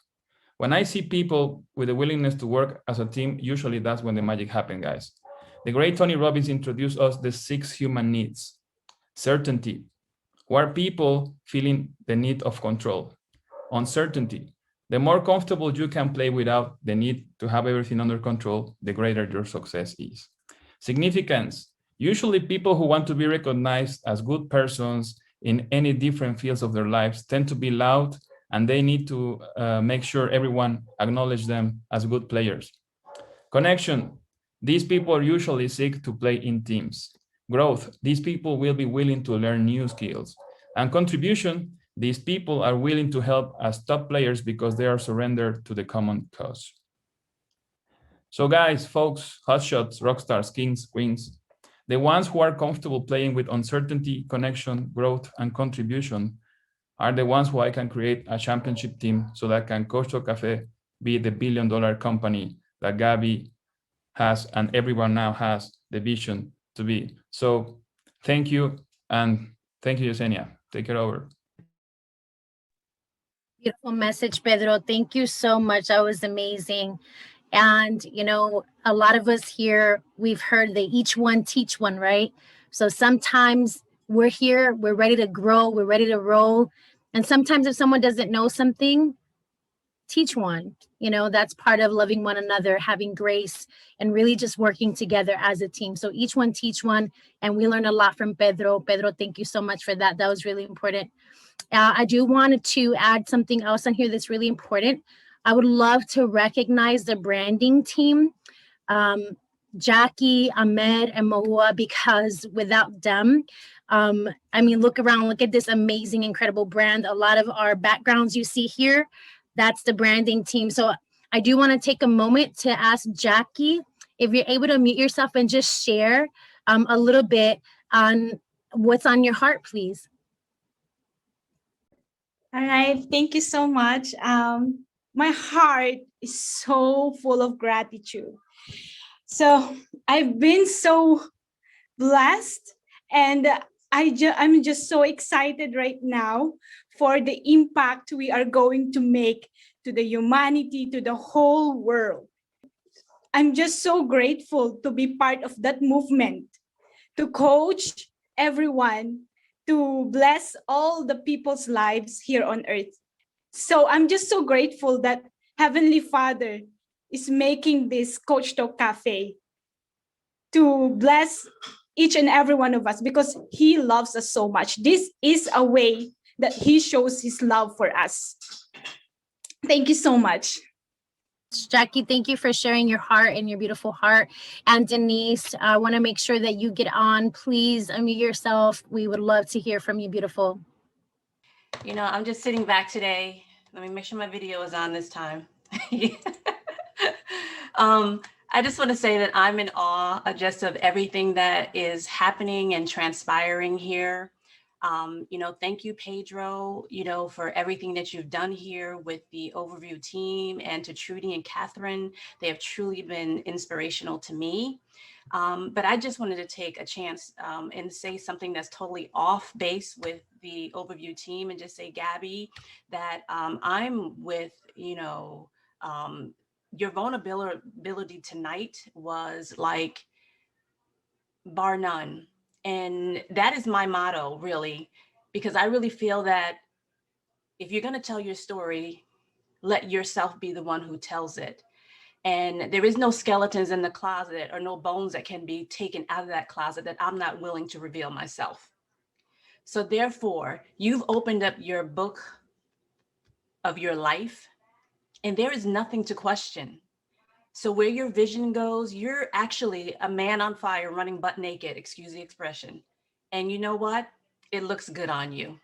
When I see people with a willingness to work as a team, usually that's when the magic happens, guys. The great Tony Robbins introduced us the 6 human needs. Certainty, where people feeling the need of control. Uncertainty, the more comfortable you can play without the need to have everything under control, the greater your success is. Significance, usually people who want to be recognized as good persons in any different fields of their lives tend to be loud, and they need to make sure everyone acknowledge them as good players. Connection, these people usually seek to play in teams. Growth, these people will be willing to learn new skills. And contribution, these people are willing to help as top players because they are surrendered to the common cause. So guys, folks, hotshots, rock stars, kings, queens, the ones who are comfortable playing with uncertainty, connection, growth, and contribution are the ones who I can create a championship team so that can Coach Talk Cafe be the billion-dollar company that Gabby has and everyone now has the vision to be. So thank you, and thank you, Yesenia. Take it over. Beautiful message, Pedro. Thank you so much. That was amazing. And, you know, a lot of us here, we've heard that each one teach one, right? So sometimes we're here, we're ready to grow, we're ready to roll. And sometimes if someone doesn't know something, teach one. You know, that's part of loving one another, having grace, and really just working together as a team. So each one teach one. And we learned a lot from Pedro. Pedro, thank you so much for that. That was really important. I do want to add something else on here that's really important. I would love to recognize the branding team, Jackie, Ahmed, and Mahua, because without them, I mean, look around, look at this amazing, incredible brand. A lot of our backgrounds you see here, that's the branding team. So I do want to take a moment to ask Jackie if you're able to mute yourself and just share a little bit on what's on your heart, please. All right, thank you so much. My heart is so full of gratitude. So I've been so blessed, and I'm just so excited right now for the impact we are going to make to the humanity, to the whole world. I'm just so grateful to be part of that movement, to coach everyone, to bless all the people's lives here on earth. So I'm just so grateful that Heavenly Father is making this Coach Talk Cafe to bless each and every one of us because He loves us so much. This is a way that He shows His love for us. Thank you so much. Jackie, thank you for sharing your heart and your beautiful heart. And Denise, I want to make sure that you get on. Please unmute yourself. We would love to hear from you, beautiful. You know, I'm just sitting back today. Let me make sure my video is on this time. I just want to say that I'm in awe just of everything that is happening and transpiring here. You know, thank you, Pedro, you know, for everything that you've done here with the Overview team, and to Trudy and Catherine. They have truly been inspirational to me. But I just wanted to take a chance and say something that's totally off base with the Overview team, and just say, Gabby, that I'm with, you know, your vulnerability tonight was like bar none. And that is my motto, really, because I really feel that if you're going to tell your story, let yourself be the one who tells it. And there is no skeletons in the closet or no bones that can be taken out of that closet that I'm not willing to reveal myself. So therefore, you've opened up your book of your life, and there is nothing to question. So where your vision goes, you're actually a man on fire running butt naked, excuse the expression. And you know what? It looks good on you.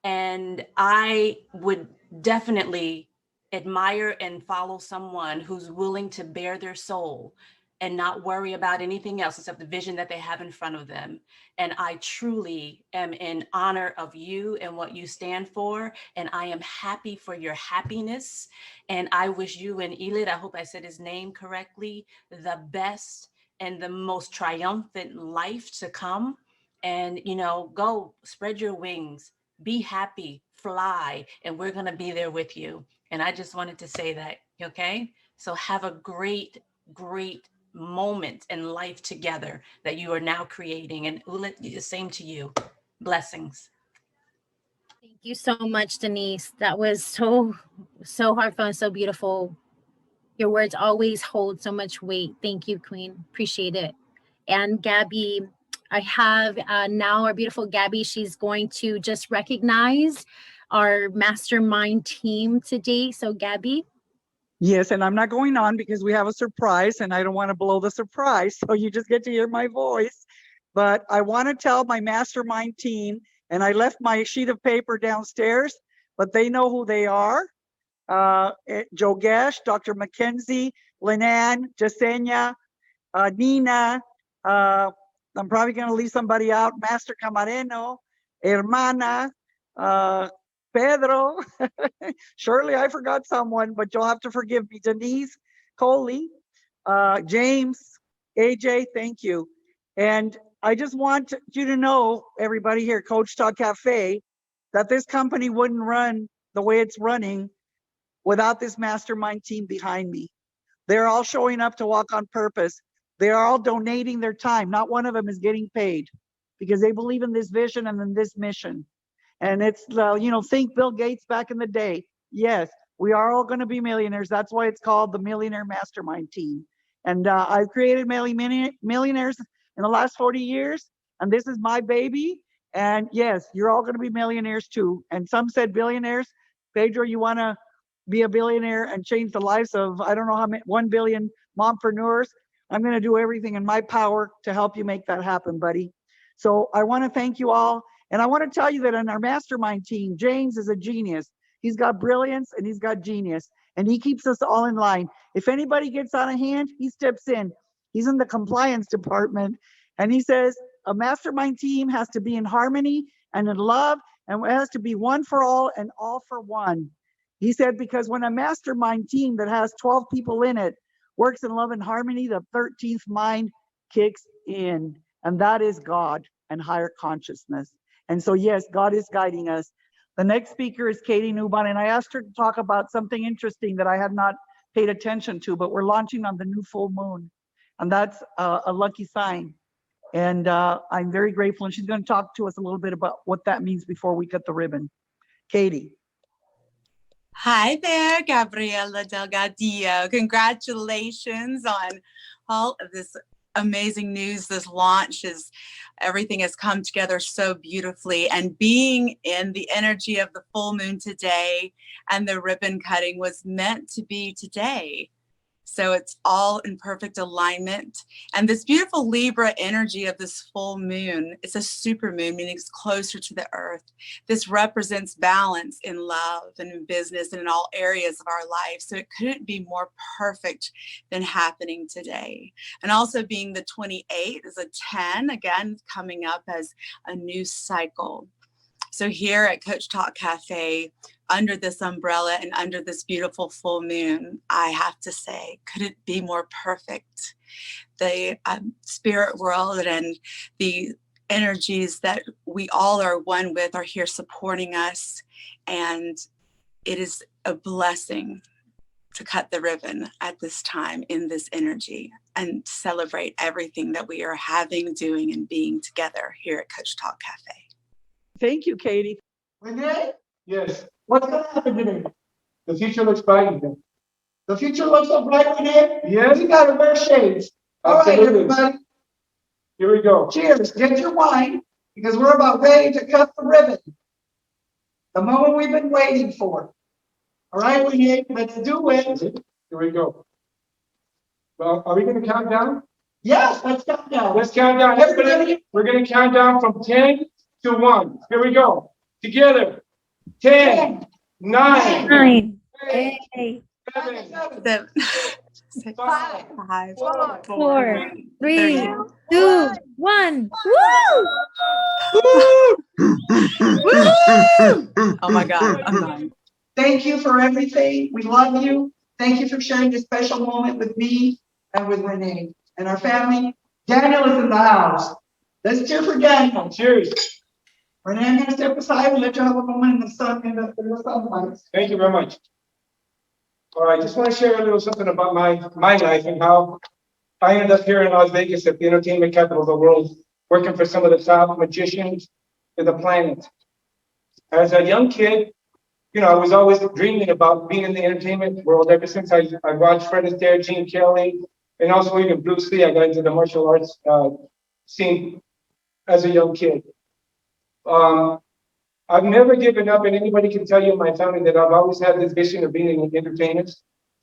And I would definitely admire and follow someone who's willing to bare their soul and not worry about anything else except the vision that they have in front of them. And I truly am in honor of you and what you stand for. And I am happy for your happiness. And I wish you and Elid, I hope I said his name correctly, the best and the most triumphant life to come. And, you know, go spread your wings, be happy, fly, and we're going to be there with you. And I just wanted to say that, okay? So have a great, great moment in life together that you are now creating. And Ulit, the same to you. Blessings. Thank you so much, Denise. That was so heartfelt and so beautiful. Your words always hold so much weight. Thank you, Queen. Appreciate it. And Gabby, I have now our beautiful Gabby. She's going to just recognize our mastermind team today. So, Gabby. Yes, and I'm not going on because we have a surprise and I don't want to blow the surprise. So you just get to hear my voice. But I want to tell my mastermind team, and I left my sheet of paper downstairs, but they know who they are. Jogesh, Dr. Mackenzie, Linan, Jasenia, Nina. I'm probably going to leave somebody out. Master Camareno, Hermana, Pedro. Surely I forgot someone, but you'll have to forgive me. Denise, Coley, James, AJ, thank you. And I just want you to know, everybody here, Coach Talk Cafe, that this company wouldn't run the way it's running without this mastermind team behind me. They're all showing up to walk on purpose. They are all donating their time. Not one of them is getting paid because they believe in this vision and in this mission. And it's, think Bill Gates back in the day. Yes, we are all going to be millionaires. That's why it's called the Millionaire Mastermind Team. And I've created millionaires in the last 40 years. And this is my baby. And yes, you're all going to be millionaires too. And some said billionaires. Pedro, you want to be a billionaire and change the lives of, I don't know how many, 1 billion mompreneurs. I'm going to do everything in my power to help you make that happen, buddy. So I want to thank you all. And I want to tell you that in our mastermind team, James is a genius. He's got brilliance and he's got genius. And he keeps us all in line. If anybody gets out of hand, he steps in. He's in the compliance department. And he says, a mastermind team has to be in harmony and in love, and it has to be one for all and all for one. He said, because when a mastermind team that has 12 people in it works in love and harmony, the 13th mind kicks in. And that is God and higher consciousness. And so, yes, God is guiding us. The next speaker is Katie Newbon, and I asked her to talk about something interesting that I had not paid attention to, but we're launching on the new full moon. And that's a lucky sign. And I'm very grateful. And she's going to talk to us a little bit about what that means before we cut the ribbon. Katie. Hi there, Gabriela Delgadillo. Congratulations on all of this amazing news. This launch is, everything has come together so beautifully, and being in the energy of the full moon today and the ribbon cutting was meant to be today. So it's all in perfect alignment. And this beautiful Libra energy of this full moon, it's a super moon, meaning it's closer to the earth. This represents balance in love and in business and in all areas of our life. So it couldn't be more perfect than happening today. And also being the 28 is a 10, again, coming up as a new cycle. So here at Coach Talk Cafe, under this umbrella and under this beautiful full moon, I have to say, could it be more perfect? The spirit world and the energies that we all are one with are here supporting us. And it is a blessing to cut the ribbon at this time in this energy and celebrate everything that we are having, doing, and being together here at Coach Talk Cafe. Thank you, Katie. Renee? Yes, What's going to happen today? the future looks bright. Ethan. The future looks so bright, Renee. Yes. You got to wear shades. All right, Absolutely. everybody. Here we go. Cheers. Get your wine because we're about ready to cut the ribbon. The moment we've been waiting for. All right, Renee, let's do it. Here we go. Well, are we going to count down? Yes, let's count down. Let's count down. Everybody. We're going to count down from 10 to 1. Here we go. Together. 10, 9, 8, 7, 5, 4, 3, 2, 1. Oh my God, I'm done. Thank you for everything. We love you. Thank you for sharing this special moment with me and with Renee and our family. Daniel is in the house. Let's cheer for Daniel. Cheers. Renee, I'm going to step aside and let you have a moment in the sun, in the sunlight. Thank you very much. All right, just want to share a little something about my life and how I ended up here in Las Vegas at the entertainment capital of the world, working for some of the top magicians in the planet. As a young kid, I was always dreaming about being in the entertainment world ever since I watched Fred Astaire, Gene Kelly, and also even Bruce Lee. I got into the martial arts scene as a young kid. I've never given up, and anybody can tell you in my family that I've always had this vision of being in entertainment.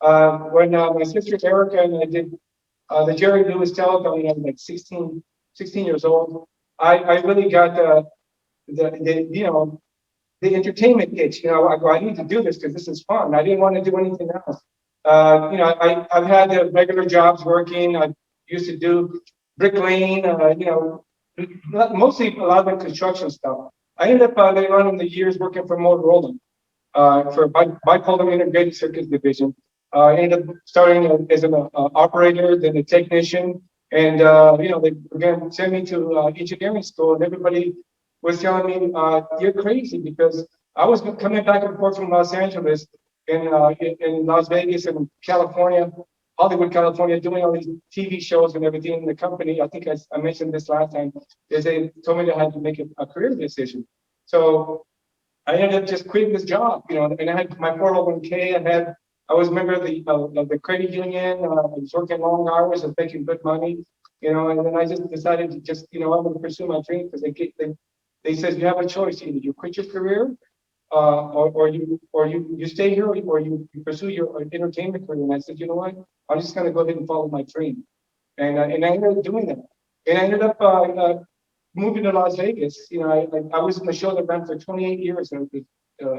When my sister Erica and I did the Jerry Lewis telethon when I was like 16 years old, I really got the entertainment itch. I go, I need to do this because this is fun. I didn't want to do anything else. I've had the regular jobs working. I used to do bricklaying, mostly a lot of the construction stuff. I ended up later on in the years working for Motorola for bipolar integrated circuits division. I ended up starting as an operator, then a technician, and they again sent me to engineering school, and everybody was telling me, "You're crazy," because I was coming back and forth from Los Angeles in Las Vegas and California, Hollywood, California, doing all these TV shows and everything in the company. I think I mentioned this last time, is they told me I had to make a career decision. So I ended up just quitting this job, and I had my 401k. I was a member of the credit union. I was working long hours and making good money, and then I just decided to just, I'm going to pursue my dream because they said you have a choice: either you quit your career, or you stay here, or you pursue your entertainment career. And I said, you know what? I'm just going to go ahead and follow my dream, and I ended up doing that. And I ended up moving to Las Vegas. I was in the show that ran for 28 years,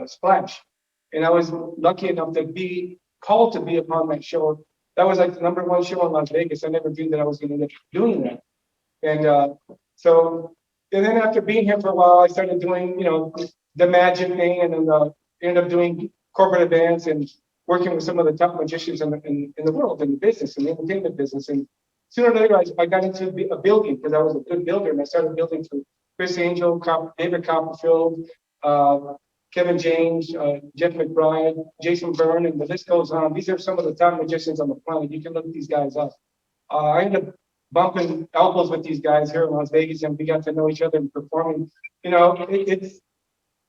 Splash, and I was lucky enough to be called to be upon that show. That was like the #1 show in Las Vegas. I never dreamed that I was going to end up doing that. And and then after being here for a while, I started doing, the magic thing, and then ended up doing corporate events and working with some of the top magicians in the world, in the business, in the entertainment business. And sooner or later, I got into a building because I was a good builder, and I started building for Chris Angel, David Copperfield, Kevin James, Jeff McBride, Jason Byrne, and the list goes on. These are some of the top magicians on the planet. You can look these guys up. I ended up bumping elbows with these guys here in Las Vegas, and we got to know each other and performing. It's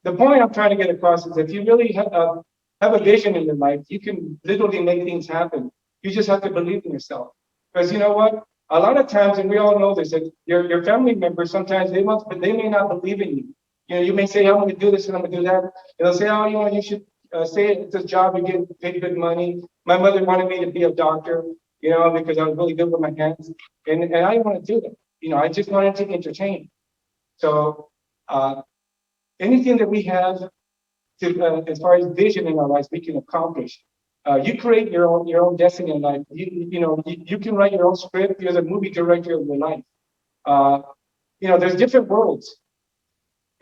the point I'm trying to get across is if you really have a vision in your life, you can literally make things happen. You just have to believe in yourself. Because you know what? A lot of times, and we all know this, that your family members sometimes but they may not believe in you. You may say, I'm going to do this and I'm going to do that. And they'll say, oh, you should stay at this job, you get paid good money. My mother wanted me to be a doctor, because I was really good with my hands. And I didn't want to do that. I just wanted to entertain. So anything that we have to, as far as vision in our lives, we can accomplish. You create your own destiny in life. You can write your own script. You're the movie director of your life. There's different worlds.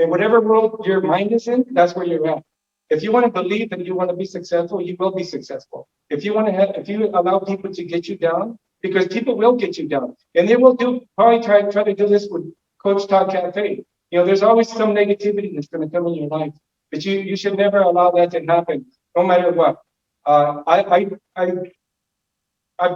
And whatever world your mind is in, that's where you're at. If you want to believe that you want to be successful, you will be successful. If you allow people to get you down, because people will get you down, and they will probably try to do this with Coach Talk Cafe. There's always some negativity that's going to come in your life, but you should never allow that to happen, no matter what. I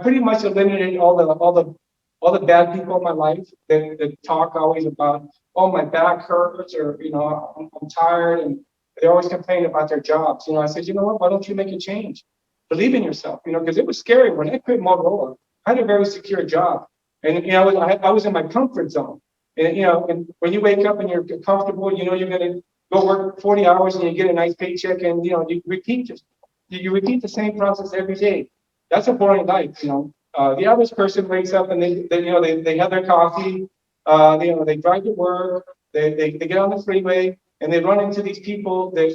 pretty much eliminated all the bad people in my life that talk always about, oh, my back hurts, or I'm tired, and they always complain about their jobs. I said, you know what? Why don't you make a change? Believe in yourself. Because it was scary when I quit Motorola. I had a very secure job, and I was in my comfort zone. And when you wake up and you're comfortable, you're going to go work 40 hours and you get a nice paycheck, and you repeat the same process every day. That's a boring life. The average person wakes up and they have their coffee, they drive to work, they get on the freeway, and they run into these people that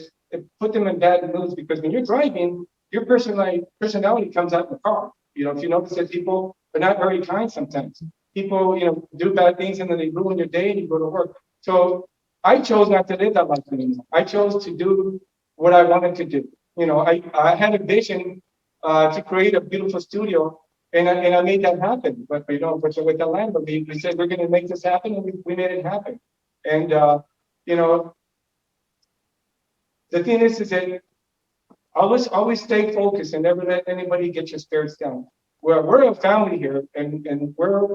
put them in bad moods, because when you're driving, your personality comes out in the car. If you notice that people are not very kind sometimes. People, do bad things, and then they ruin your day and you go to work. So I chose not to live that life anymore. I chose to do what I wanted to do. I had a vision to create a beautiful studio, and I made that happen. But with the landlord, we said we're going to make this happen, and we made it happen. And the thing is that always stay focused and never let anybody get your spirits down. we're a family here, and we're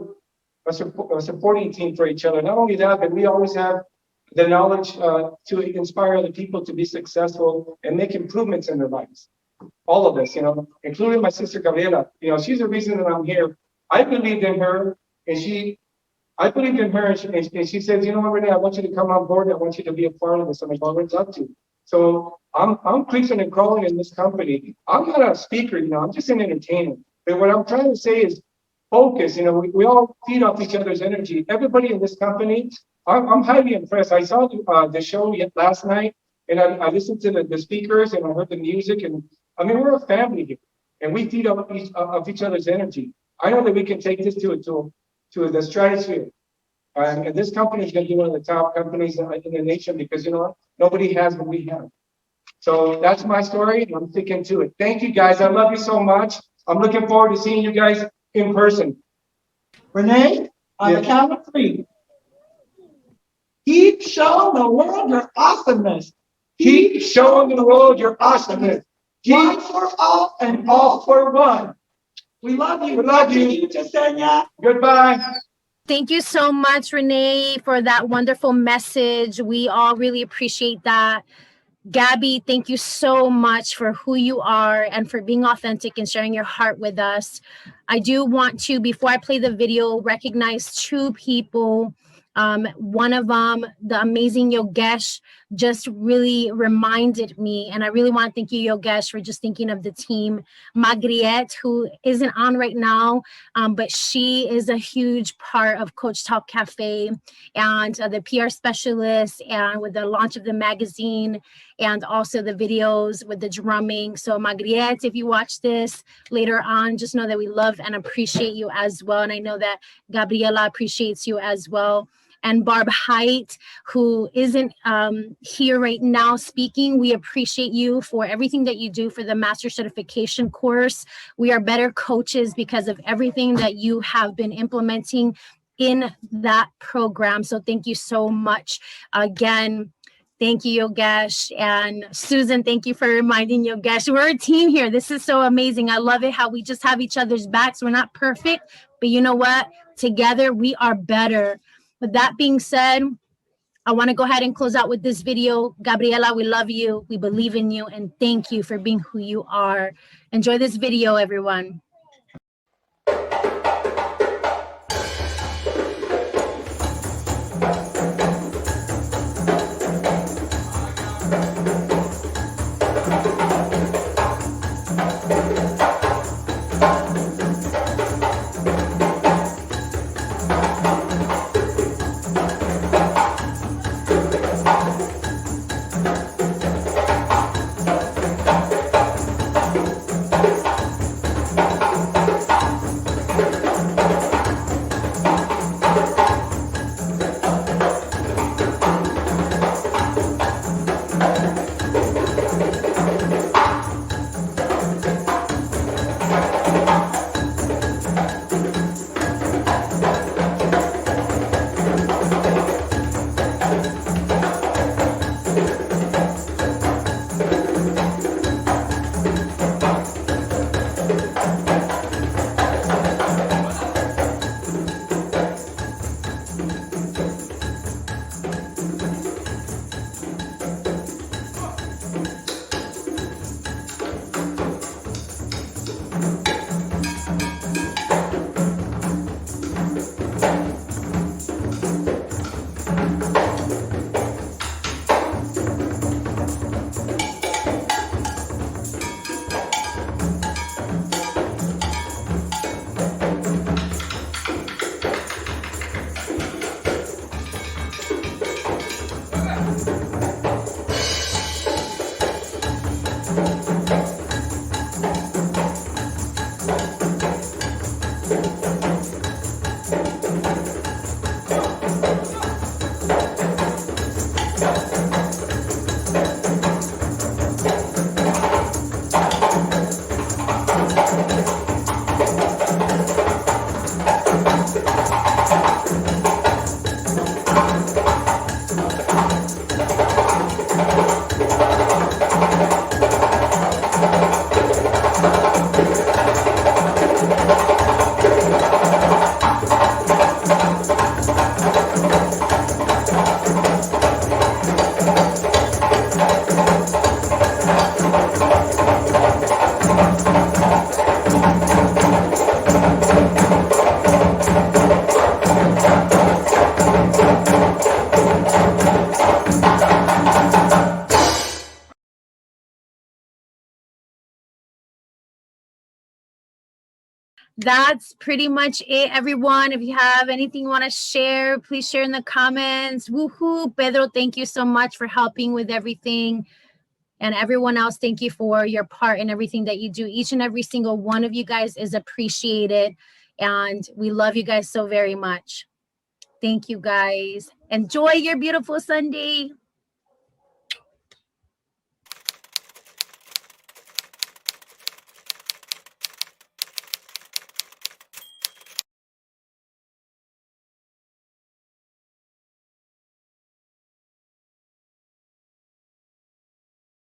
a supporting team for each other. Not only that, but we always have the knowledge to inspire other people to be successful and make improvements in their lives. All of us, including my sister Gabriela. She's the reason that I'm here. I believed in her, I believed in her, and she says, you know what, Renee, I want you to come on board. I want you to be a part of this. I'm like, well, it's up to you. So I'm creeping and crawling in this company. I'm not a speaker, I'm just an entertainer. But what I'm trying to say is focus. We all feed off each other's energy. Everybody in this company, I'm highly impressed. I saw the show last night, and I listened to the speakers, and I heard the music, and I mean, we're a family here, and we feed off each other's energy. I know that we can take this to the stratosphere. And this company is going to be one of the top companies in the nation because, nobody has what we have. So that's my story, and I'm sticking to it. Thank you, guys. I love you so much. I'm looking forward to seeing you guys in person. Renee, on the count of 3. Keep showing the world your awesomeness. Keep showing the world your awesomeness. One for all and all for one. We love you. We love you. Jasenia. Goodbye. Thank you so much, Renee, for that wonderful message. We all really appreciate that. Gabby, thank you so much for who you are and for being authentic and sharing your heart with us. I do want to, before I play the video, recognize 2 people. One of them, the amazing Yogesh, just really reminded me, and I really want to thank you, Yogesh, for just thinking of the team. Magriette, who isn't on right now, but she is a huge part of Coach Talk Cafe and the PR specialist, and with the launch of the magazine, and also the videos with the drumming. So Magriette, if you watch this later on, just know that we love and appreciate you as well. And I know that Gabriela appreciates you as well. And Barb Height, who isn't here right now speaking, we appreciate you for everything that you do for the Master Certification course. We are better coaches because of everything that you have been implementing in that program. So thank you so much again. Thank you, Yogesh. And Susan, thank you for reminding Yogesh. We're a team here. This is so amazing. I love it how we just have each other's backs. We're not perfect, but you know what? Together, we are better. With that being said, I want to go ahead and close out with this video. Gabriela, we love you. We believe in you. And thank you for being who you are. Enjoy this video, everyone. that's pretty much it, everyone. If you have anything you want to share, please share in the comments. Woohoo. Pedro, thank you so much for helping with everything. And everyone else, thank you for your part in everything that you do. Each and every single one of you guys is appreciated. And we love you guys so very much. Thank you, guys. Enjoy your beautiful Sunday.